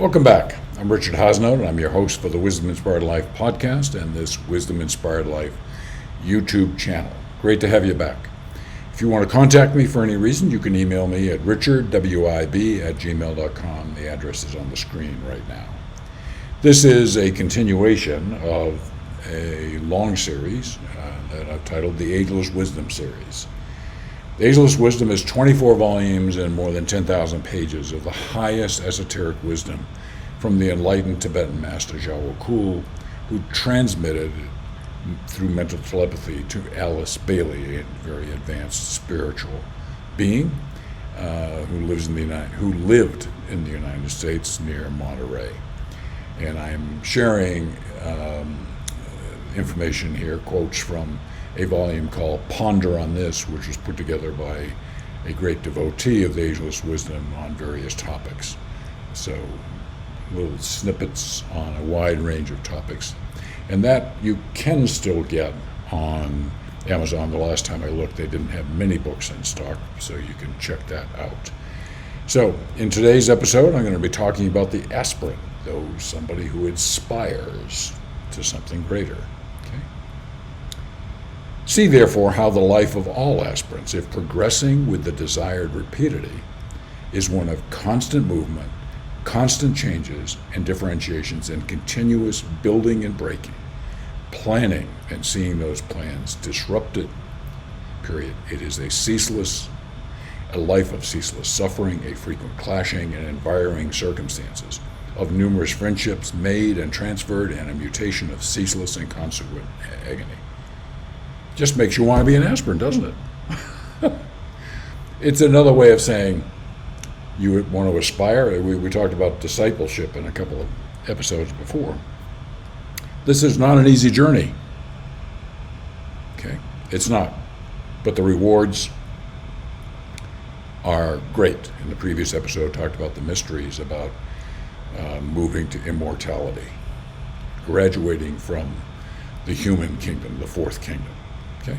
Welcome back. I'm Richard Hosnow, and I'm your host for the Wisdom Inspired Life podcast and this Wisdom Inspired Life YouTube channel. Great to have you back. If you want to contact me for any reason, you can email me at richardwib@gmail.com. The address is on the screen right now. This is a continuation of a long series that I've titled the Ageless Wisdom series. The Ageless Wisdom is 24 volumes and more than 10,000 pages of the highest esoteric wisdom from the enlightened Tibetan master Djwal Khul, who transmitted through mental telepathy to Alice Bailey, a very advanced spiritual being who lived in the United States near Monterey. And I'm sharing information here, quotes from a volume called Ponder on This, which was put together by a great devotee of the Ageless Wisdom on various topics. So little snippets on a wide range of topics. And that you can still get on Amazon. The last time I looked, they didn't have many books in stock, so you can check that out. So in today's episode, I'm going to be talking about the aspirant, somebody who aspires to something greater. See, therefore, how the life of all aspirants, if progressing with the desired rapidity, is one of constant movement, constant changes and differentiations, and continuous building and breaking, planning and seeing those plans disrupted, period. It is a life of ceaseless suffering, a frequent clashing and environing circumstances, of numerous friendships made and transferred, and a mutation of ceaseless and consequent agony. Just makes you want to be an aspirant, doesn't it? It's another way of saying you would want to aspire. We talked about discipleship in a couple of episodes before. This is not an easy journey. Okay? It's not. But the rewards are great. In the previous episode, I talked about the mysteries about moving to immortality, graduating from the human kingdom, the fourth kingdom. Okay?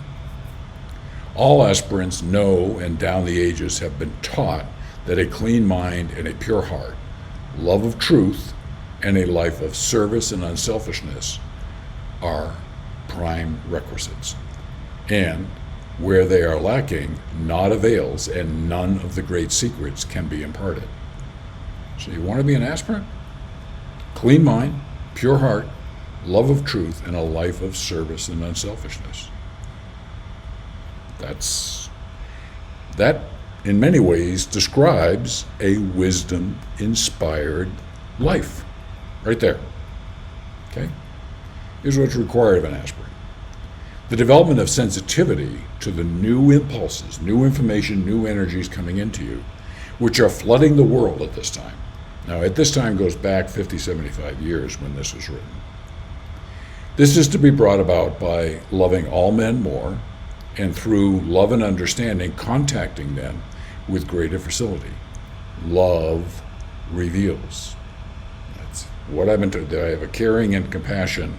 All aspirants know and down the ages have been taught that a clean mind and a pure heart, love of truth, and a life of service and unselfishness are prime requisites. And where they are lacking, naught avails, and none of the great secrets can be imparted. So you want to be an aspirant? Clean mind, pure heart, love of truth, and a life of service and unselfishness. That in many ways describes a wisdom-inspired life, right there. Okay? Here's what's required of an aspirant. The development of sensitivity to the new impulses, new information, new energies coming into you, which are flooding the world at this time. Now, at this time goes back 50, 75 years when this was written. This is to be brought about by loving all men more, and through love and understanding, contacting them with greater facility. Love reveals. That's what I've been told. I have a Caring and Compassion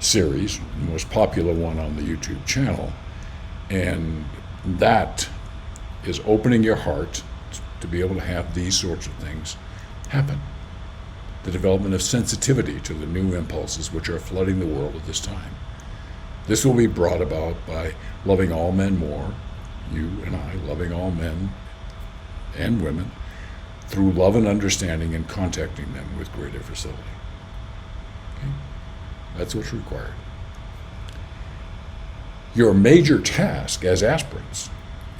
series, the most popular one on the YouTube channel, and that is opening your heart to be able to have these sorts of things happen. The development of sensitivity to the new impulses which are flooding the world at this time. This will be brought about by loving all men more, you and I, loving all men and women, through love and understanding and contacting them with greater facility. Okay? That's what's required. Your major task as aspirants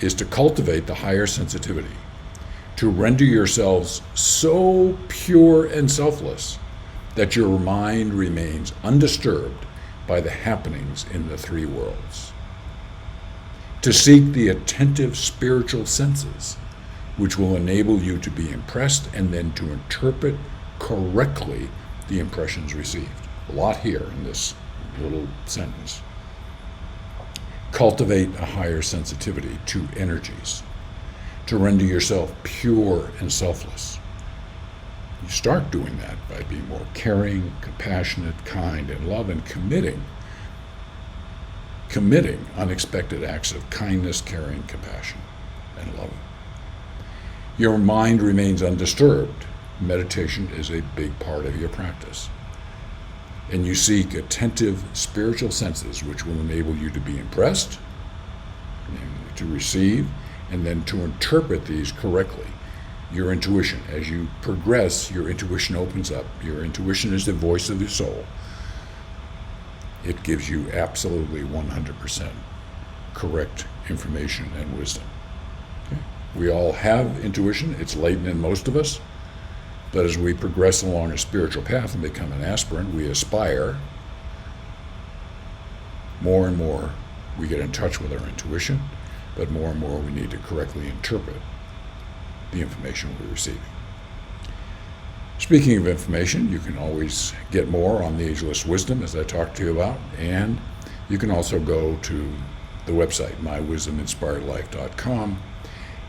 is to cultivate the higher sensitivity, to render yourselves so pure and selfless that your mind remains undisturbed by the happenings in the three worlds. To seek the attentive spiritual senses, which will enable you to be impressed and then to interpret correctly the impressions received. A lot here in this little sentence. Cultivate a higher sensitivity to energies, to render yourself pure and selfless. You start doing that by being more caring, compassionate, kind, and love, and committing unexpected acts of kindness, caring, compassion, and love. Your mind remains undisturbed meditation is a big part of your practice. And you seek attentive spiritual senses which will enable you to be impressed, to receive, and then to interpret these correctly. Your intuition, as you progress, your intuition opens up. Your intuition is the voice of your soul. It gives you absolutely 100% correct information and wisdom. Okay? We all have intuition. It's latent in most of us. But as we progress along a spiritual path and become an aspirant, we aspire more and more. We get in touch with our intuition, but more and more we need to correctly interpret the information we're receiving. Speaking of information, you can always get more on the Ageless Wisdom, as I talked to you about, and you can also go to the website, mywisdominspiredlife.com,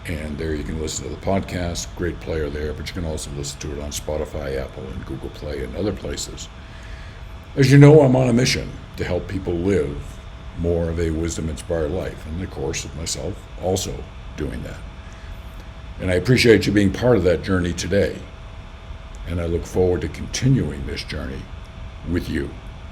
and there you can listen to the podcast. Great player there, but you can also listen to it on Spotify, Apple, and Google Play, and other places. As you know, I'm on a mission to help people live more of a wisdom-inspired life, and of course, myself also doing that. And I appreciate you being part of that journey today, and I look forward to continuing this journey with you.